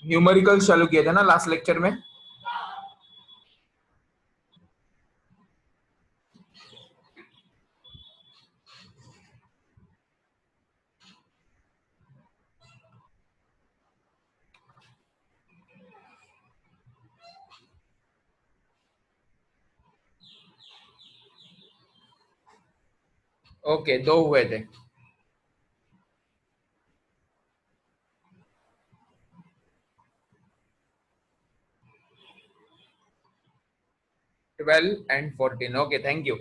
Numerical चालू किए थे ना लास्ट लेक्चर में। ओके, दो हुए थे। 12 and 14। Okay, thank you.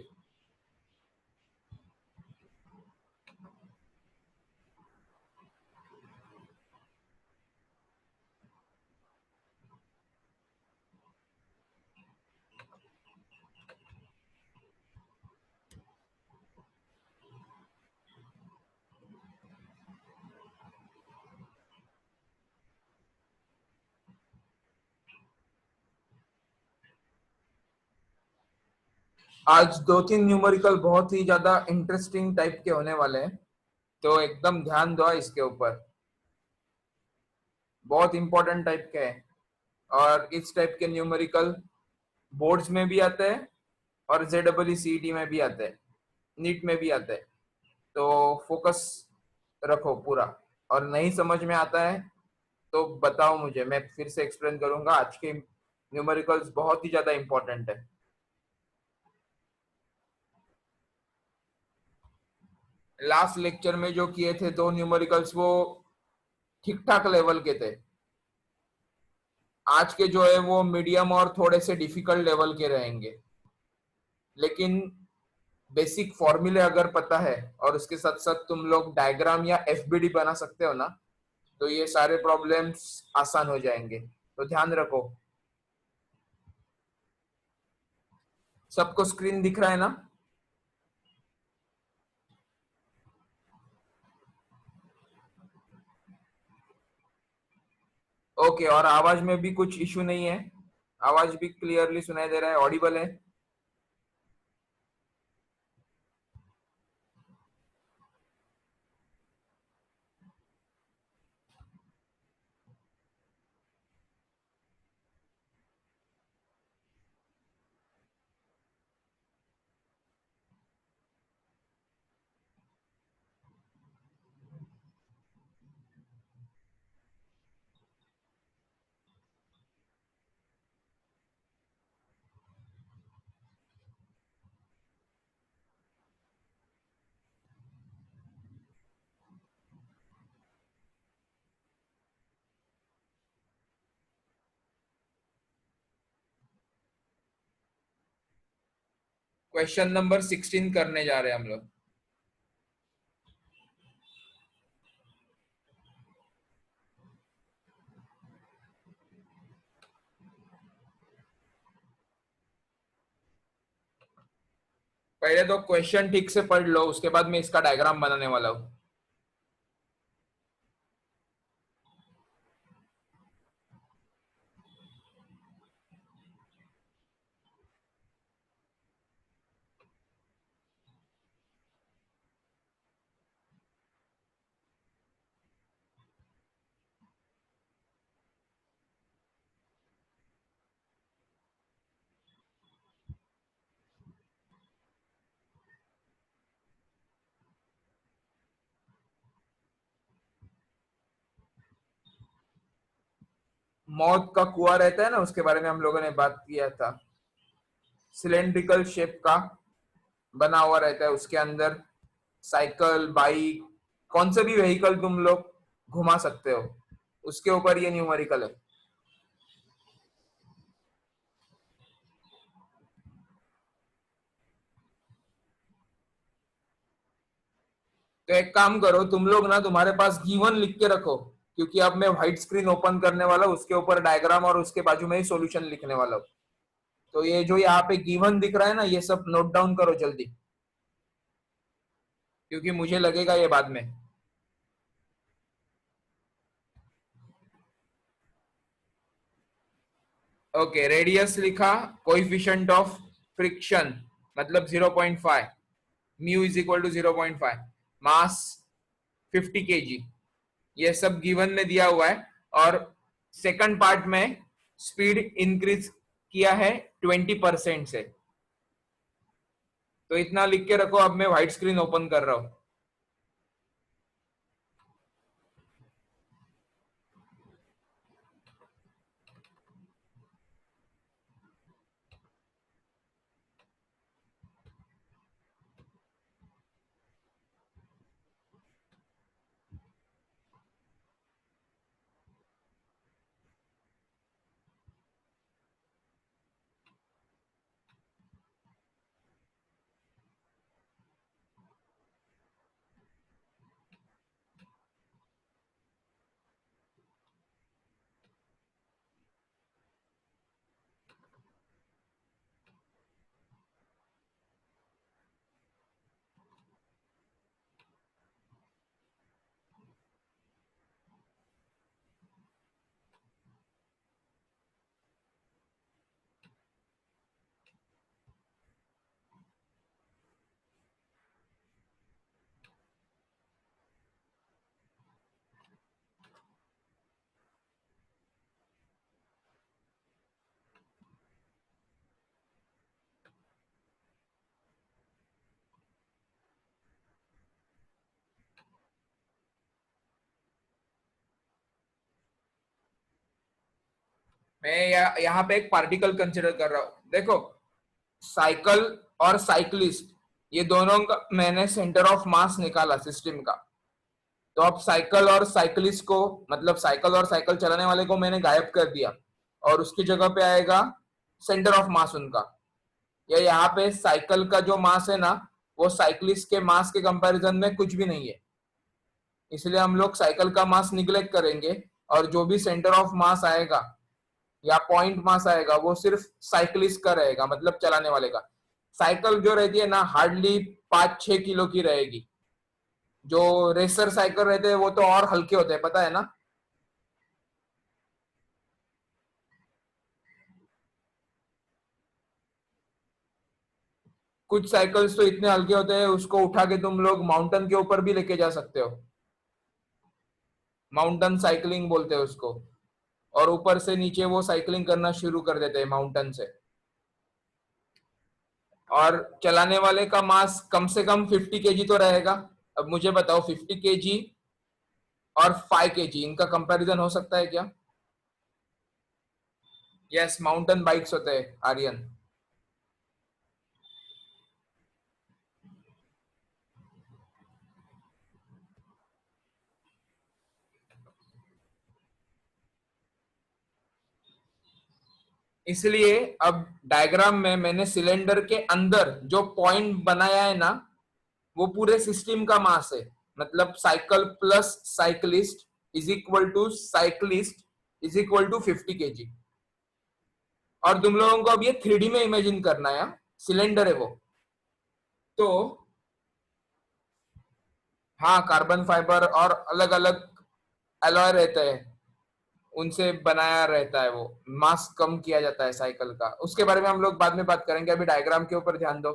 आज दो तीन न्यूमेरिकल बहुत ही ज्यादा इंटरेस्टिंग टाइप के होने वाले हैं, तो एकदम ध्यान दो इसके ऊपर। बहुत इंपॉर्टेंट टाइप के हैं, और इस टाइप के न्यूमेरिकल बोर्ड्स में भी आते हैं और JEE में भी आते हैं, नीट में भी आते हैं। तो फोकस रखो पूरा, और नहीं समझ में आता है तो बताओ मुझे, मैं फिर से एक्सप्लेन करूंगा। आज के न्यूमेरिकल्स बहुत ही ज्यादा इंपॉर्टेंट है। लास्ट लेक्चर में जो किए थे दो न्यूमेरिकल्स, वो ठीक ठाक लेवल के थे। आज के जो है वो मीडियम और थोड़े से डिफिकल्ट लेवल के रहेंगे, लेकिन बेसिक फॉर्मूले अगर पता है और उसके साथ साथ तुम लोग डायग्राम या FBD बना सकते हो ना, तो ये सारे प्रॉब्लम्स आसान हो जाएंगे। तो ध्यान रखो। सबको स्क्रीन दिख रहा है ना? ओके, और आवाज में भी कुछ इशू नहीं है? आवाज भी क्लियरली सुनाई दे रहा है, ऑडिबल है? क्वेश्चन नंबर 16 करने जा रहे हैं हम लोग। पहले तो क्वेश्चन ठीक से पढ़ लो, उसके बाद मैं इसका डायग्राम बनाने वाला हूँ। मौत का कुआं रहता है ना, उसके बारे में हम लोगों ने बात किया था। सिलेंड्रिकल शेप का बना हुआ रहता है, उसके अंदर साइकिल, बाइक, कौन से भी व्हीकल तुम लोग घुमा सकते हो। उसके ऊपर ये न्यूमेरिकल है। तो एक काम करो तुम लोग ना, तुम्हारे पास गिवन लिख के रखो, क्योंकि अब मैं व्हाइट स्क्रीन ओपन करने वाला हूँ, उसके ऊपर डायग्राम और उसके बाजू में ही सॉल्यूशन लिखने वाला हूँ। तो ये जो यहाँ पे गिवन दिख रहा है ना, ये सब नोट डाउन करो जल्दी, क्योंकि मुझे लगेगा ये बाद में। ओके, रेडियस लिखा, कोएफिशिएंट ऑफ फ्रिक्शन मतलब 0.5, mu is equal to 0.5, mass 50 kg, ये सब गिवन में दिया हुआ है। और सेकंड पार्ट में स्पीड इंक्रीज किया है 20% से। तो इतना लिख के रखो, अब मैं व्हाइट स्क्रीन ओपन कर रहा हूं। मैं यहाँ पे एक पार्टिकल कंसिडर कर रहा हूं। देखो, साइकिल और साइक्लिस्ट, ये दोनों का मैंने सेंटर ऑफ मास निकाला सिस्टम का। तो अब साइकिल और साइक्लिस्ट को, मतलब साइकिल और साइकिल चलाने वाले को मैंने गायब कर दिया, और उसकी जगह पे आएगा सेंटर ऑफ मास उनका। या यहाँ पे साइकिल का जो मास है ना, वो साइक्लिस्ट के मास के कंपैरिजन में कुछ भी नहीं है, इसलिए हम लोग साइकिल का मास निग्लेक्ट करेंगे, और जो भी सेंटर ऑफ मास आएगा या पॉइंट मास आएगा वो सिर्फ साइक्लिस्ट का रहेगा, मतलब चलाने वाले का। साइकिल जो रहती है ना, हार्डली 5-6 किलो की रहेगी। जो रेसर साइकिल रहते हैं वो तो और हल्के होते हैं, पता है ना। कुछ साइकिल्स तो इतने हल्के होते हैं, उसको उठा के तुम लोग माउंटेन के ऊपर भी लेके जा सकते हो। माउंटेन साइकिलिंग बोलते हैं उसको। और ऊपर से नीचे वो साइकिलिंग करना शुरू कर देते हैं माउंटेन से। और चलाने वाले का मास कम से कम 50 kg तो रहेगा। अब मुझे बताओ, 50 kg और 5 kg, इनका कंपैरिजन हो सकता है क्या? यस, माउंटेन बाइक्स होते हैं आर्यन। इसलिए अब डायग्राम में मैंने सिलेंडर के अंदर जो पॉइंट बनाया है ना, वो पूरे सिस्टम का मास है। मतलब cycle plus cyclist is equal to cyclist is equal to 50 kg। और तुम लोगों को अब ये 3D में इमेजिन करना है, सिलेंडर है वो। तो हाँ, कार्बन फाइबर और अलग अलग एलॉय रहते हैं, उनसे बनाया रहता है वो। मास कम किया जाता है साइकिल का, उसके बारे में हम लोग बाद में बात करेंगे, अभी डायग्राम के ऊपर ध्यान दो।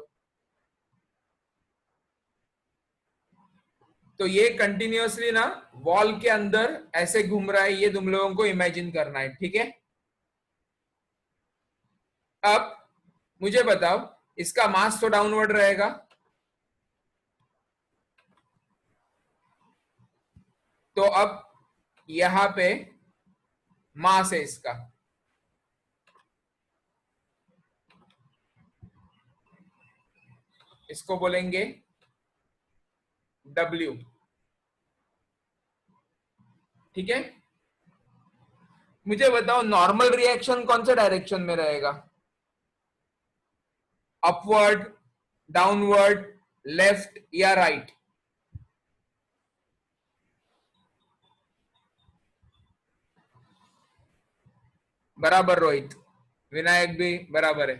तो ये कंटिन्यूअसली ना वॉल के अंदर ऐसे घूम रहा है, ये तुम लोगों को इमेजिन करना है, ठीक है। अब मुझे बताओ, इसका मास तो डाउनवर्ड रहेगा। तो अब यहां पे मास है इसका, इसको बोलेंगे W, ठीक है। मुझे बताओ, नॉर्मल रिएक्शन कौन से डायरेक्शन में रहेगा? अपवर्ड, डाउनवर्ड, लेफ्ट या राइट? बराबर रोहित, विनायक भी बराबर है।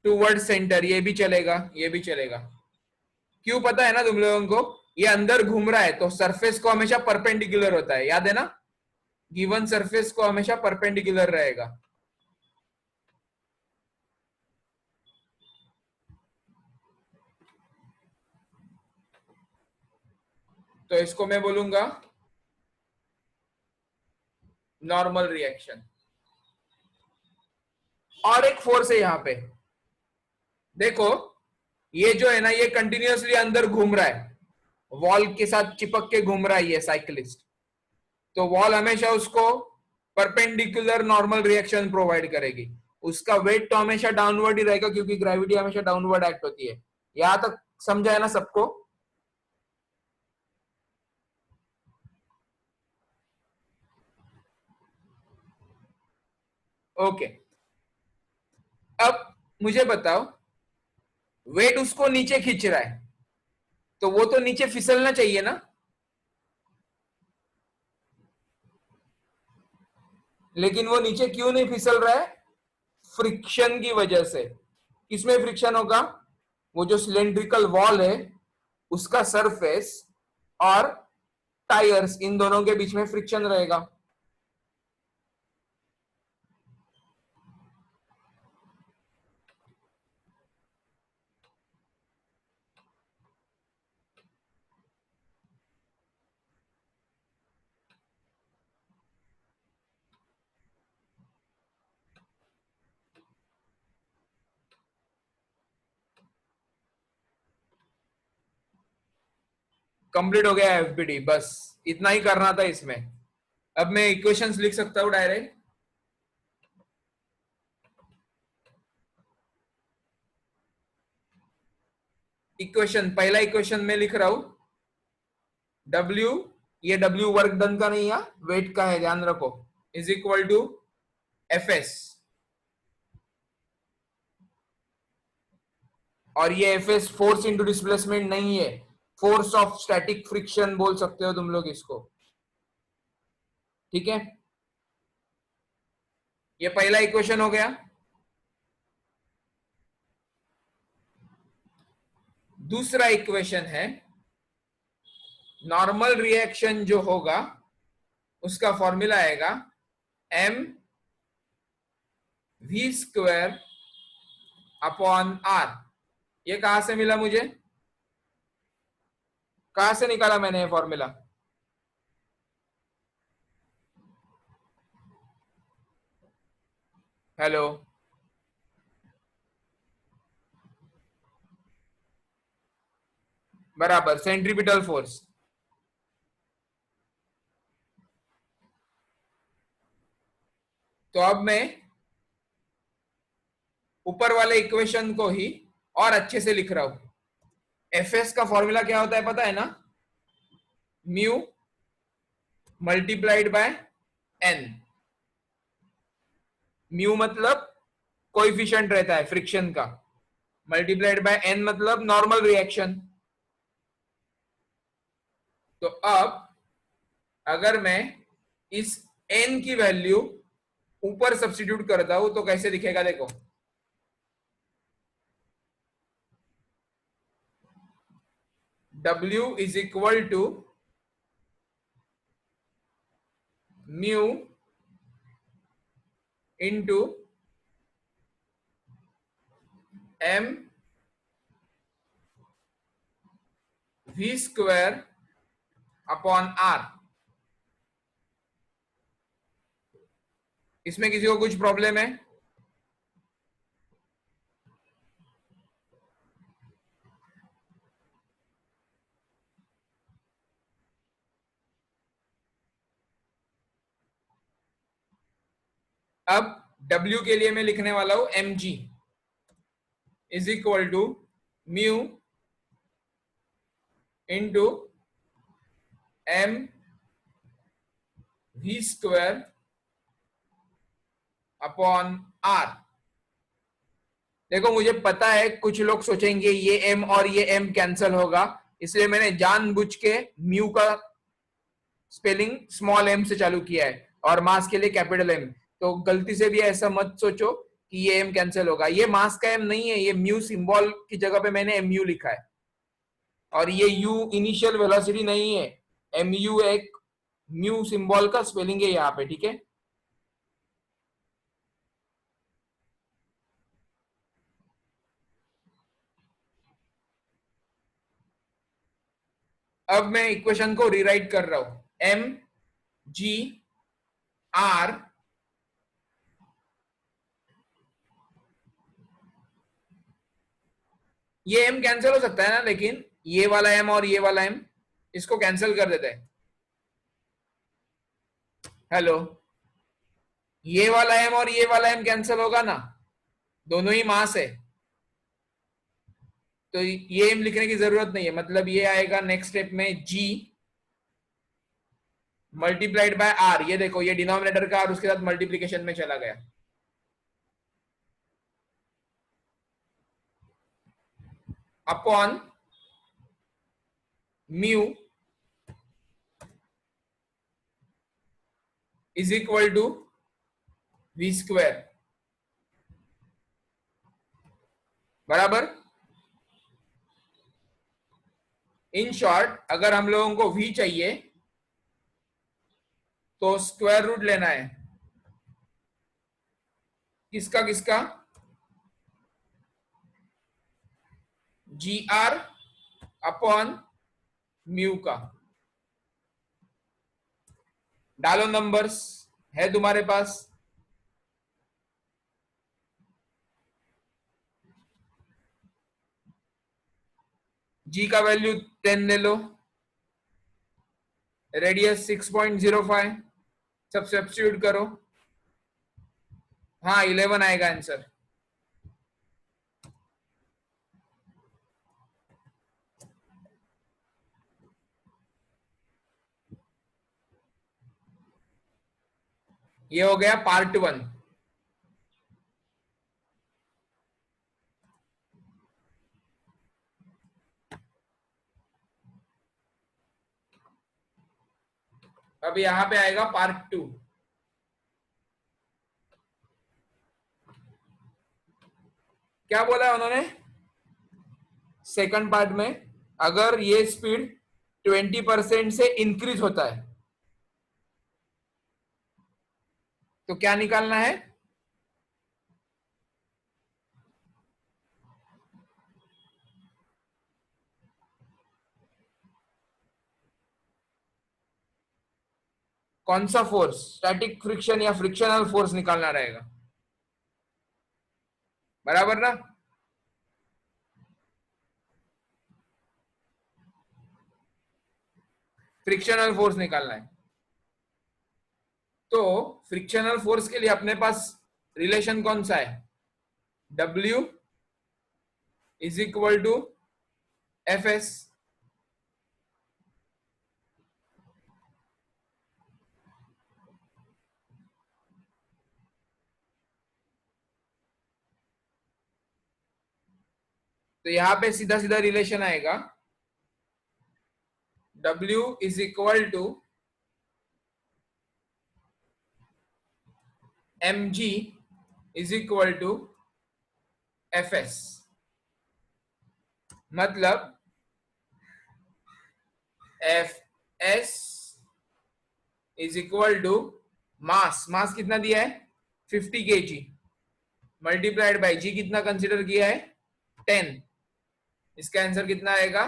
टूवर्ड सेंटर, ये भी चलेगा, ये भी चलेगा। क्यों पता है ना तुम लोगों को? ये अंदर घूम रहा है तो सरफेस को हमेशा परपेंडिकुलर होता है, याद है ना। गिवन सरफेस को हमेशा परपेंडिकुलर रहेगा। तो इसको मैं बोलूंगा नॉर्मल रिएक्शन। और एक फोर्स है यहाँ पे, देखो ये जो है ना, ये कंटिन्यूअसली अंदर घूम रहा है, वॉल के साथ चिपक के घूम रहा है ये साइकिलिस्ट। तो वॉल हमेशा उसको परपेंडिकुलर नॉर्मल रिएक्शन प्रोवाइड करेगी। उसका वेट तो हमेशा डाउनवर्ड ही रहेगा, क्योंकि ग्रेविटी हमेशा डाउनवर्ड एक्ट होती है। यहां तक समझा है ना सबको? ओके। अब मुझे बताओ, वेट उसको नीचे खींच रहा है, तो वो तो नीचे फिसलना चाहिए ना। लेकिन वो नीचे क्यों नहीं फिसल रहा है? फ्रिक्शन की वजह से। किसमें फ्रिक्शन होगा? वो जो सिलेंड्रिकल वॉल है उसका सरफेस और टायर्स, इन दोनों के बीच में फ्रिक्शन रहेगा। कंप्लीट हो गया एफबीडी, बस इतना ही करना था इसमें। अब मैं इक्वेशंस लिख सकता हूं डायरेक्ट। इक्वेशन, पहला इक्वेशन में लिख रहा हूं, W, ये W वर्क डन का नहीं है, वेट का है, ध्यान रखो, इज इक्वल टू Fs। और ये Fs फोर्स इंटू डिस्प्लेसमेंट नहीं है, फोर्स ऑफ स्टैटिक फ्रिक्शन बोल सकते हो तुम लोग इसको। ठीक है, ये पहला इक्वेशन हो गया। दूसरा इक्वेशन है, नॉर्मल रिएक्शन जो होगा उसका फॉर्मूला आएगा m v square upon r। ये कहां से मिला मुझे? कहां से निकाला मैंने ये फॉर्मूला? हेलो, बराबर, सेंट्रीपिटल फोर्स। तो अब मैं ऊपर वाले इक्वेशन को ही और अच्छे से लिख रहा हूं। Fs का फॉर्मूला क्या होता है पता है ना? Mu multiplied by n। Mu मतलब कोएफिशिएंट रहता है फ्रिक्शन का, मल्टीप्लाइड बाय n मतलब नॉर्मल रिएक्शन। तो अब अगर मैं इस n की वैल्यू ऊपर सब्स्टिट्यूट करता हूं तो कैसे दिखेगा, देखो। W is equal to mu into m v square upon r। इसमें किसी को कुछ प्रॉब्लम है? अब W के लिए मैं लिखने वाला हूं mg is equal to mu into m v square upon r। देखो मुझे पता है कुछ लोग सोचेंगे ये m और ये m कैंसल होगा, इसलिए मैंने जानबूझ के म्यू का स्पेलिंग स्मॉल m से चालू किया है और मास के लिए कैपिटल M। तो गलती से भी ऐसा मत सोचो कि ये m कैंसिल होगा, ये मास का m नहीं है, ये म्यू सिंबल की जगह पे मैंने mu लिखा है। और ये u इनिशियल वेलोसिटी नहीं है, mu एक म्यू सिंबल का स्पेलिंग है यहाँ पे, ठीक है। अब मैं इक्वेशन को रीराइट कर रहा हूं, m g आर, ये एम कैंसिल हो सकता है ना, लेकिन ये वाला एम और ये वाला एम, इसको कैंसिल कर देते हैं। हेलो, ये वाला एम और ये वाला एम कैंसिल होगा ना, दोनों ही मास है, तो ये एम लिखने की जरूरत नहीं है। मतलब ये आएगा नेक्स्ट स्टेप में जी मल्टीप्लाइड बाय आर। ये देखो, ये डिनोमिनेटर का और उसके साथ मल्टीप्लीकेशन में चला गया। Upon mu is equal to v square, बराबर। इन शॉर्ट, अगर हम लोगों को v चाहिए तो स्क्वायर रूट लेना है। किसका किसका? जी आर अपॉन म्यू का। डालो नंबर्स, है तुम्हारे पास? जी का वैल्यू 10 ले लो, रेडियस 6.05, सब सब्स्टिट्यूट करो। हाँ 11 आएगा आंसर। ये हो गया पार्ट 1। अब यहां पे आएगा पार्ट 2। क्या बोला है उन्होंने सेकंड पार्ट में? अगर ये स्पीड 20% से इंक्रीज होता है तो क्या निकालना है? कौन सा फोर्स? स्टैटिक फ्रिक्शन या फ्रिक्शनल फोर्स निकालना रहेगा, बराबर ना? फ्रिक्शनल फोर्स निकालना है। तो फ्रिक्शनल फोर्स के लिए अपने पास रिलेशन कौन सा है? W is equal to F S. तो यहां पे सीधा सीधा रिलेशन आएगा, W is equal to mg is equal to F S. मतलब F S is equal to mass, mass कितना दिया है 50 kg, मल्टीप्लाइड बाय जी कितना कंसीडर किया है 10। इसका आंसर कितना आएगा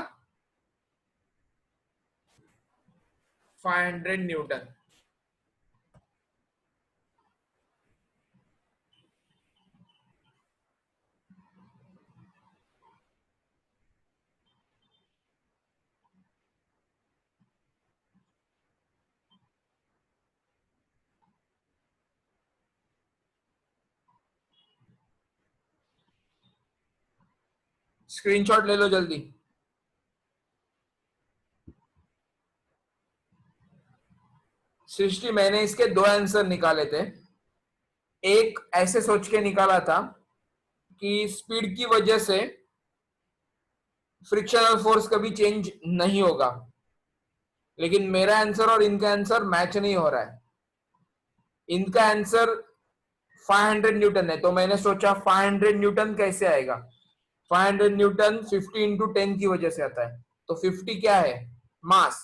500 न्यूटन। स्क्रीनशॉट ले लो जल्दी। सृष्टि, मैंने इसके दो आंसर निकाले थे। एक ऐसे सोच के निकाला था कि स्पीड की वजह से फ्रिक्शनल फोर्स कभी चेंज नहीं होगा, लेकिन मेरा आंसर और इनका आंसर मैच नहीं हो रहा है। इनका आंसर 500 न्यूटन है, तो मैंने सोचा 500 न्यूटन कैसे आएगा। 500 न्यूटन 50 इंटू 10 की वजह से आता है। तो 50 क्या है मास,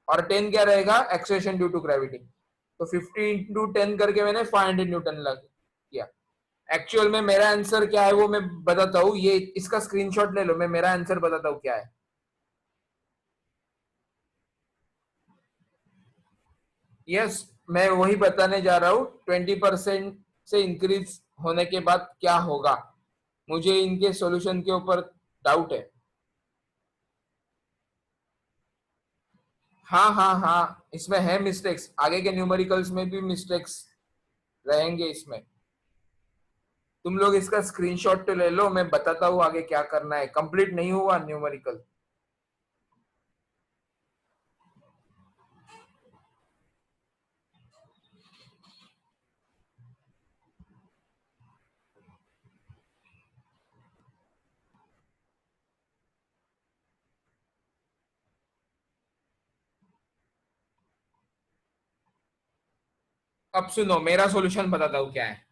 और 10 क्या रहेगा एक्सेलरेशन ड्यू टू ग्रेविटी। तो 50 इंटू 10 करके मैंने 500 न्यूटन लग किया। एक्चुअल में मेरा आंसर क्या है वो मैं बताता हूँ, ये इसका स्क्रीनशॉट ले लो, मैं मेरा आंसर बताता हूँ क्या है। यस, मैं वही बताने जा रहा हूँ, 20% से इंक्रीज होने के बाद क्या होगा। मुझे इनके सॉल्यूशन के ऊपर डाउट है। हाँ हाँ हाँ, इसमें है मिस्टेक्स, आगे के न्यूमेरिकल्स में भी मिस्टेक्स रहेंगे इसमें। तुम लोग इसका स्क्रीनशॉट तो ले लो, मैं बताता हूँ आगे क्या करना है। कंप्लीट नहीं हुआ न्यूमेरिकल। अब सुनो, मेरा सॉल्यूशन बताता हूँ क्या है।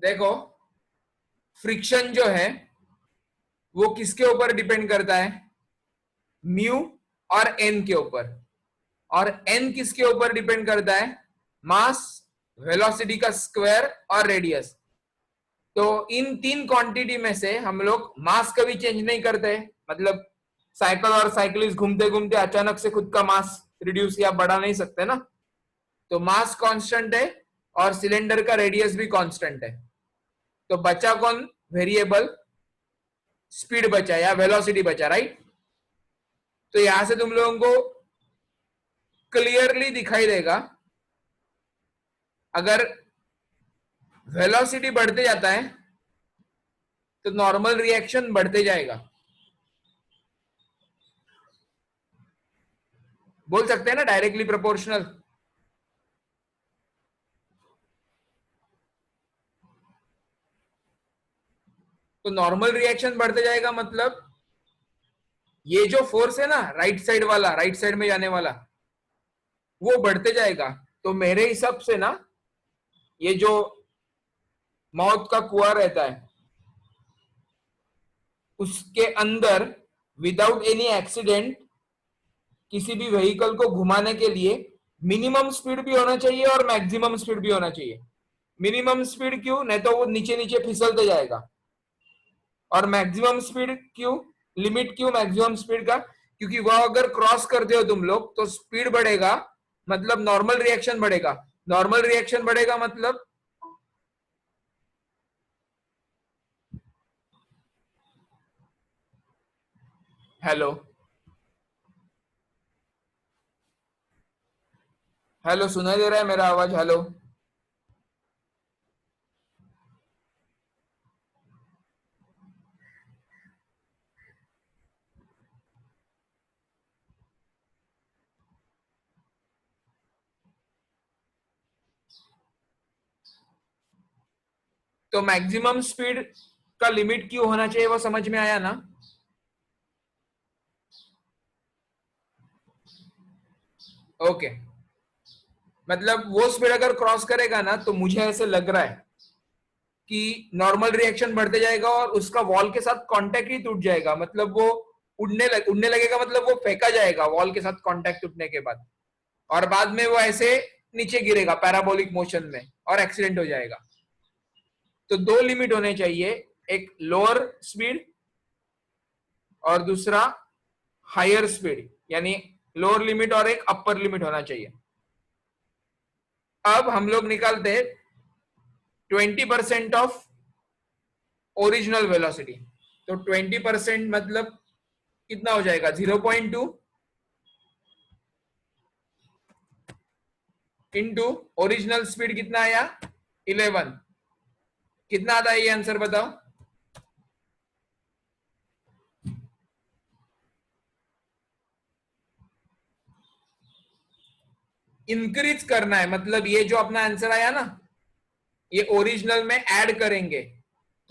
देखो, फ्रिक्शन जो है वो किसके ऊपर डिपेंड करता है? म्यू और एन के ऊपर। और एन किसके ऊपर डिपेंड करता है? मास, वेलोसिटी का स्क्वायर और रेडियस। तो इन तीन क्वांटिटी में से हम लोग मास कभी चेंज नहीं करते। मतलब साइकिल और साइकिलिस्ट घूमते घूमते अचानक से खुद का मास रिड्यूस या बढ़ा नहीं सकते ना। तो मास कांस्टेंट है और सिलेंडर का रेडियस भी कांस्टेंट है। तो बचा कौन वेरिएबल? स्पीड बचा या वेलोसिटी बचा, राइट। तो यहां से तुम लोगों को क्लियरली दिखाई देगा, अगर वेलोसिटी बढ़ते जाता है तो नॉर्मल रिएक्शन बढ़ते जाएगा। बोल सकते हैं ना डायरेक्टली प्रोपोर्शनल। तो नॉर्मल रिएक्शन बढ़ते जाएगा मतलब ये जो फोर्स है ना, राइट साइड वाला, राइट साइड में जाने वाला, वो बढ़ते जाएगा। तो मेरे हिसाब से ना, ये जो मौत का कुआं रहता है उसके अंदर विदाउट एनी एक्सीडेंट किसी भी व्हीकल को घुमाने के लिए मिनिमम स्पीड भी होना चाहिए और मैक्सिमम स्पीड भी होना चाहिए। मिनिमम स्पीड क्यों? नहीं तो वो नीचे नीचे फिसलते जाएगा। और मैक्सिमम स्पीड क्यों? लिमिट क्यों मैक्सिमम स्पीड का? क्योंकि वह अगर क्रॉस करते हो तुम लोग तो स्पीड बढ़ेगा, मतलब नॉर्मल रिएक्शन बढ़ेगा। नॉर्मल रिएक्शन बढ़ेगा मतलब हेलो हेलो, सुनाई दे रहा है मेरा आवाज? हेलो। तो मैक्सिमम स्पीड का लिमिट क्यों होना चाहिए वो समझ में आया ना? ओके। मतलब वो स्पीड अगर क्रॉस करेगा ना तो मुझे ऐसे लग रहा है कि नॉर्मल रिएक्शन बढ़ते जाएगा और उसका वॉल के साथ कांटेक्ट ही टूट जाएगा। मतलब वो उड़ने लगेगा, मतलब वो फेंका जाएगा वॉल के साथ कांटेक्ट टूटने के बाद। और बाद में वो ऐसे नीचे गिरेगा पैराबोलिक मोशन में और एक्सीडेंट हो जाएगा। तो दो लिमिट होने चाहिए, एक लोअर स्पीड और दूसरा हायर स्पीड, यानी लोअर लिमिट और एक अपर लिमिट होना चाहिए। अब हम लोग निकालते हैं 20% ऑफ ओरिजिनल वेलोसिटी। तो 20% मतलब कितना हो जाएगा? 0.2 इंटू ओरिजिनल स्पीड कितना आया? 11। कितना आता है ये आंसर बताओ? इंक्रीज करना है, मतलब ये जो अपना आंसर आया ना, ये ओरिजिनल में ऐड करेंगे।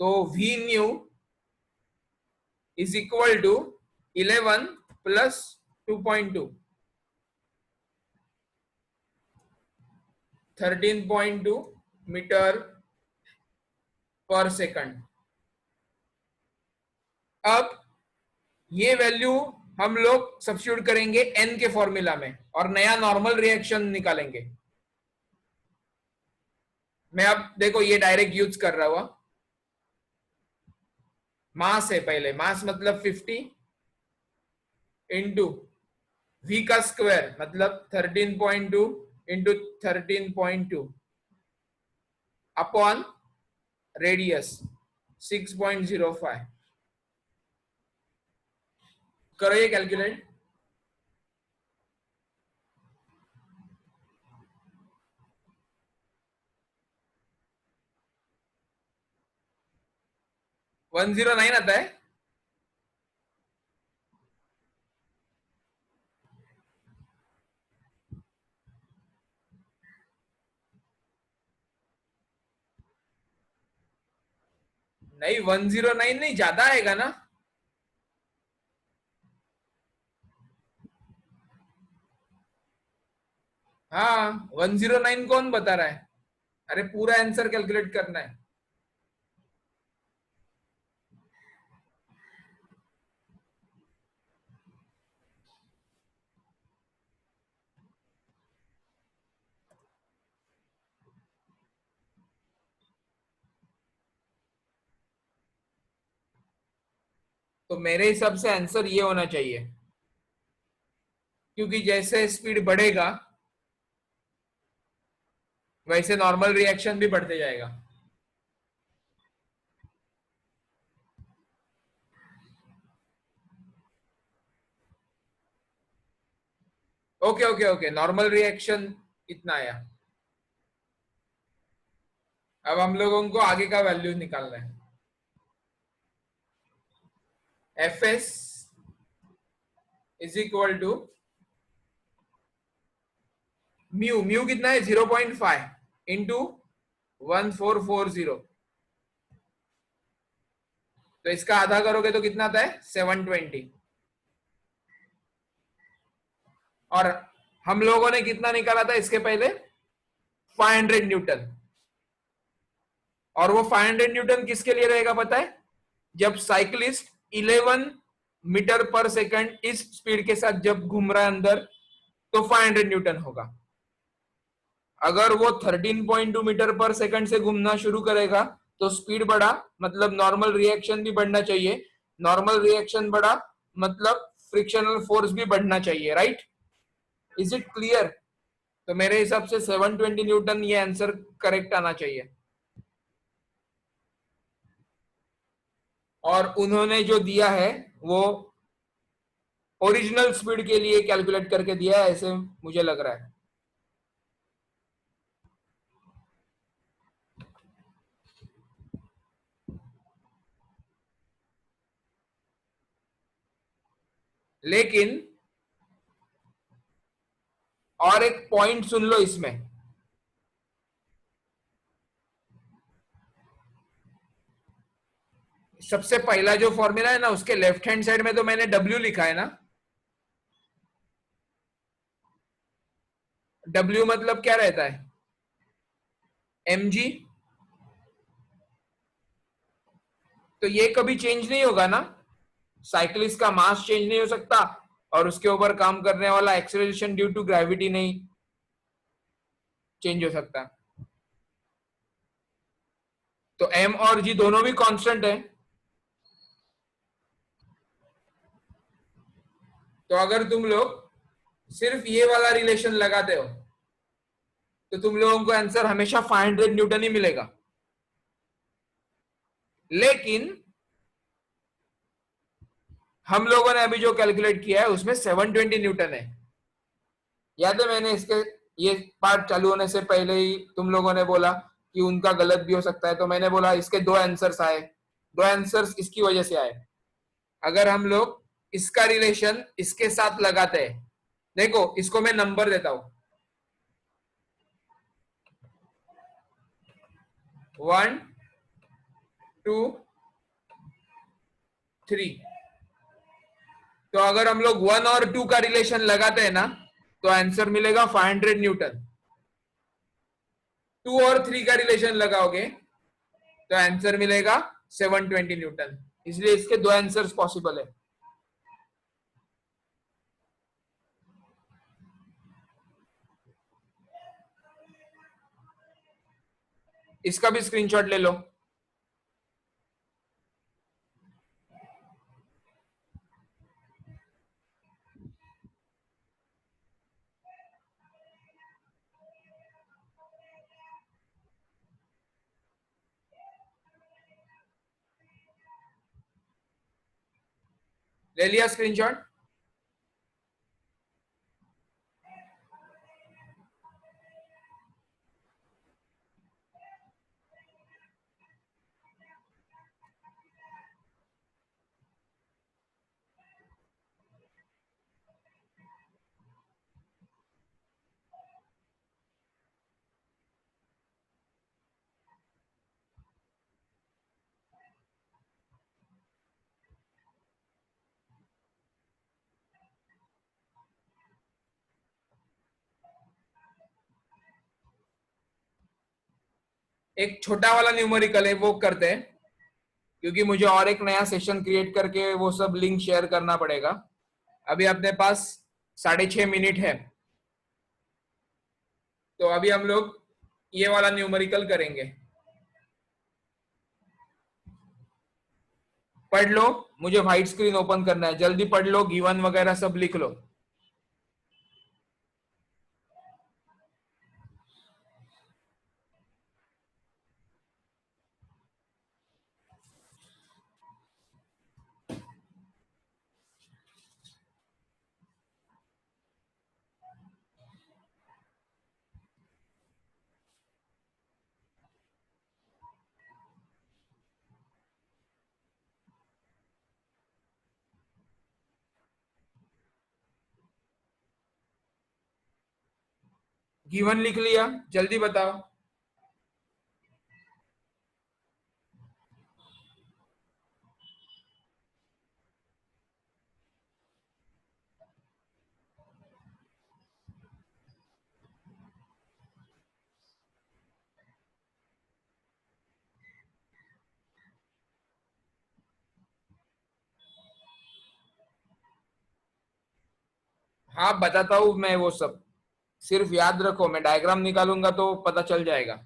तो V new is equal to 11 plus 2.2। 13.2 metre per second. अब ये वैल्यू हम लोग सब्स्टिट्यूट करेंगे n के फॉर्मूला में और नया नॉर्मल रिएक्शन निकालेंगे। मैं अब देखो ये डायरेक्ट यूज कर रहा हुआ, मास है, पहले मास मतलब 50 इंटू v का स्क्वायर मतलब 13.2 इंटू 13.2 अपॉन रेडियस 6.05। करो ये कैलकुलेट। वन 109 आता है। नहीं 109 नहीं, ज्यादा आएगा ना। हाँ 109 कौन बता रहा है? अरे पूरा आंसर कैलकुलेट करना है। तो मेरे हिसाब से आंसर ये होना चाहिए, क्योंकि जैसे स्पीड बढ़ेगा वैसे नॉर्मल रिएक्शन भी बढ़ते जाएगा। Okay okay okay, normal reaction इतना आया। अब हम लोगों को आगे का वैल्यू निकालना है। F S is equal to mu, mu कितना है 0.5 इंटू 1440, तो इसका आधा करोगे तो कितना आता है 720। और हम लोगों ने कितना निकाला था इसके पहले 500 न्यूटन। और वो 500 न्यूटन किसके लिए रहेगा पता है? जब साइकिलिस्ट 11 मीटर पर सेकंड इस स्पीड के साथ जब घूम रहा है अंदर, तो 500 न्यूटन होगा। अगर वो 13.2 मीटर पर सेकंड से घूमना शुरू करेगा तो स्पीड बढ़ा मतलब नॉर्मल रिएक्शन भी बढ़ना चाहिए, नॉर्मल रिएक्शन बढ़ा मतलब फ्रिक्शनल फोर्स भी बढ़ना चाहिए, राइट? Is it clear? तो मेरे हिसाब से 720 न्यूटन ये आंसर करेक्ट आना चाहिए। और उन्होंने जो दिया है वो ओरिजिनल स्पीड के लिए कैलकुलेट करके दिया है, ऐसे मुझे लग रहा है। लेकिन और एक पॉइंट सुन लो इसमें, सबसे पहला जो फॉर्मूला है ना उसके लेफ्ट हैंड साइड में तो मैंने W लिखा है ना। W मतलब क्या रहता है? mg। तो ये कभी चेंज नहीं होगा ना, साइकिलिस्ट का मास चेंज नहीं हो सकता और उसके ऊपर काम करने वाला एक्सेलरेशन ड्यू टू ग्रेविटी नहीं चेंज हो सकता। तो m और g दोनों भी कांस्टेंट है। तो अगर तुम लोग सिर्फ ये वाला रिलेशन लगाते हो तो तुम लोगों को आंसर हमेशा 500 न्यूटन ही मिलेगा। लेकिन हम लोगों ने अभी जो कैलकुलेट किया है उसमें 720 न्यूटन है। याद है मैंने इसके ये पार्ट चालू होने से पहले ही तुम लोगों ने बोला कि उनका गलत भी हो सकता है, तो मैंने बोला इसके दो आंसर्स आए, दो आंसर्स इसकी वजह से आए। अगर हम लोग इसका रिलेशन इसके साथ लगाते हैं, देखो इसको मैं नंबर देता हूं 1 2 3। तो अगर हम लोग 1 और 2 का रिलेशन लगाते हैं ना तो आंसर मिलेगा 500 न्यूटन। 2 और 3 का रिलेशन लगाओगे तो आंसर मिलेगा 720 न्यूटन। इसलिए इसके दो आंसर्स पॉसिबल है। इसका भी स्क्रीनशॉट ले लो। ले लिया स्क्रीनशॉट? एक छोटा वाला न्यूमेरिकल है वो करते हैं, क्योंकि मुझे और एक नया सेशन क्रिएट करके वो सब लिंक शेयर करना पड़ेगा। अभी अपने पास 6.5 मिनट है, तो अभी हम लोग ये वाला न्यूमेरिकल करेंगे। पढ़ लो, मुझे व्हाइट स्क्रीन ओपन करना है, जल्दी पढ़ लो, गिवन वगैरह सब लिख लो। गिवन लिख लिया? जल्दी बताओ। हाँ बताता हूँ मैं वो सब, सिर्फ याद रखो, मैं डायग्राम निकालूंगा तो पता चल जाएगा।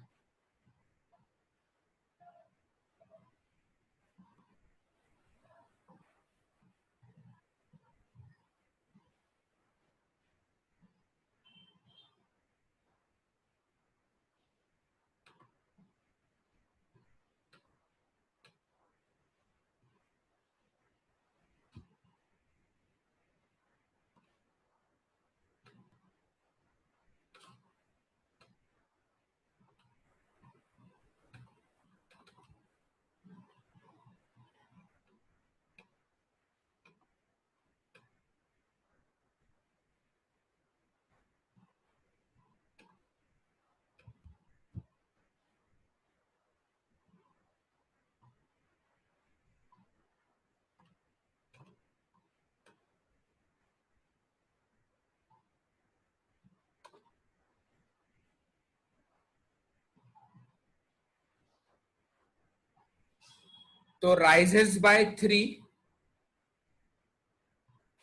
तो राइजेस बाय 3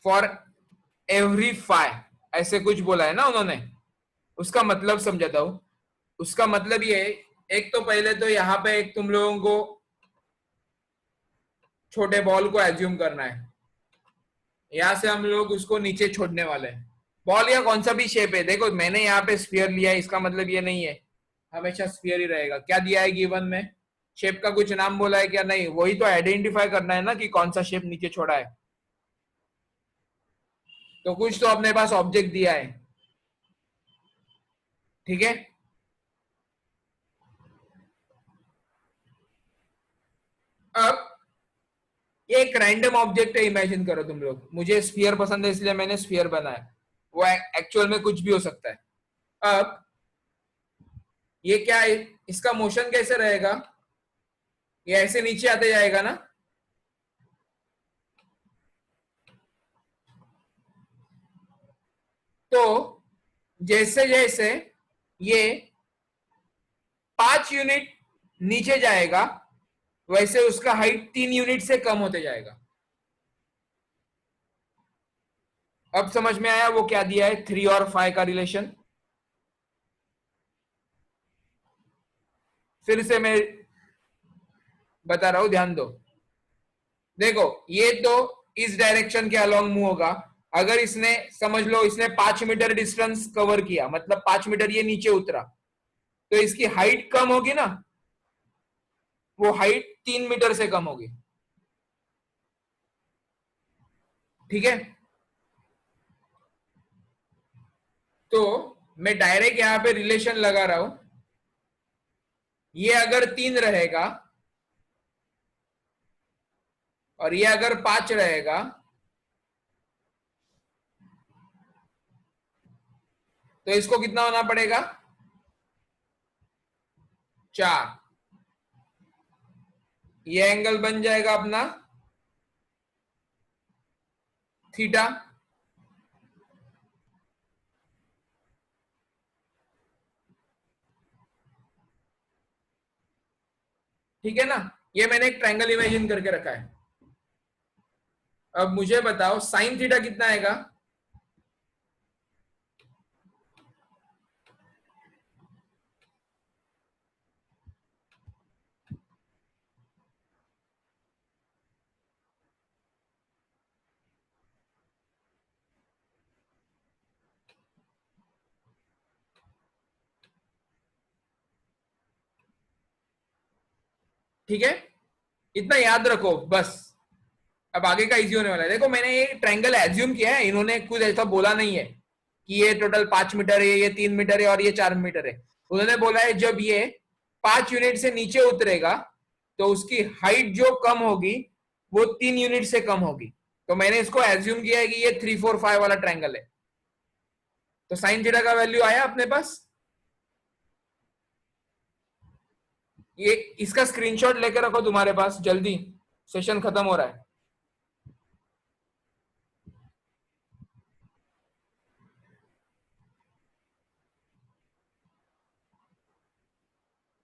फॉर एवरी 5, ऐसे कुछ बोला है ना उन्होंने। उसका मतलब समझाता हूं। उसका मतलब ये है, एक तो पहले तो यहाँ पे एक तुम लोगों को छोटे बॉल को एज्यूम करना है। यहां से हम लोग उसको नीचे छोड़ने वाले हैं। बॉल या कौन सा भी शेप है, देखो मैंने यहाँ पे स्फीयर लिया है, इसका मतलब ये नहीं है हमेशा स्फीयर ही रहेगा। क्या दिया है गिवन में? शेप का कुछ नाम बोला है क्या? नहीं, वही तो आइडेंटिफाई करना है ना कि कौन सा शेप नीचे छोड़ा है। तो कुछ तो अपने पास ऑब्जेक्ट दिया है, ठीक है। अब ये एक रैंडम ऑब्जेक्ट है, इमेजिन करो तुम लोग। मुझे स्फीयर पसंद है इसलिए मैंने स्फीयर बनाया, वो एक्चुअल में कुछ भी हो सकता है। अब ये क्या है, इसका मोशन कैसे रहेगा? ये ऐसे नीचे आते जाएगा ना। तो जैसे जैसे ये 5 यूनिट नीचे जाएगा वैसे उसका हाइट 3 यूनिट से कम होते जाएगा। अब समझ में आया वो क्या दिया है 3 और 5 का रिलेशन। फिर से मैं बता रहा हूं, ध्यान दो। देखो ये तो इस डायरेक्शन के अलोंग मूव होगा। अगर इसने समझ लो इसने 5 मीटर डिस्टेंस कवर किया, मतलब 5 मीटर ये नीचे उतरा, तो इसकी हाइट कम होगी ना, वो हाइट 3 मीटर से कम होगी। ठीक है, तो मैं डायरेक्ट यहां पे रिलेशन लगा रहा हूं। ये अगर 3 रहेगा और ये अगर 5 रहेगा, तो इसको कितना होना पड़ेगा 4। ये एंगल बन जाएगा अपना थीटा। ठीक है ना, ये मैंने एक ट्रायंगल इमेजिन करके रखा है। अब मुझे बताओ साइन थीटा कितना आएगा। ठीक है, इतना याद रखो बस। अब आगे का इजी होने वाला है। देखो मैंने ये ट्रायंगल एज्यूम किया है, इन्होंने कुछ ऐसा बोला नहीं है कि ये टोटल 5 मीटर है, ये 3 मीटर है और ये 4 मीटर है। उन्होंने बोला है जब ये 5 यूनिट से नीचे उतरेगा तो उसकी हाइट जो कम होगी वो 3 यूनिट से कम होगी। तो मैंने इसको एज्यूम किया है कि ये 3 4 5 वाला ट्रायंगल है। तो साइन थीटा का वैल्यू आया अपने पास। ये इसका स्क्रीनशॉट लेकर रखो तुम्हारे पास, जल्दी सेशन खत्म हो रहा है।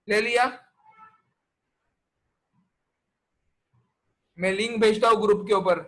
ले लिया, मैं लिंक भेजता हूँ ग्रुप के ऊपर।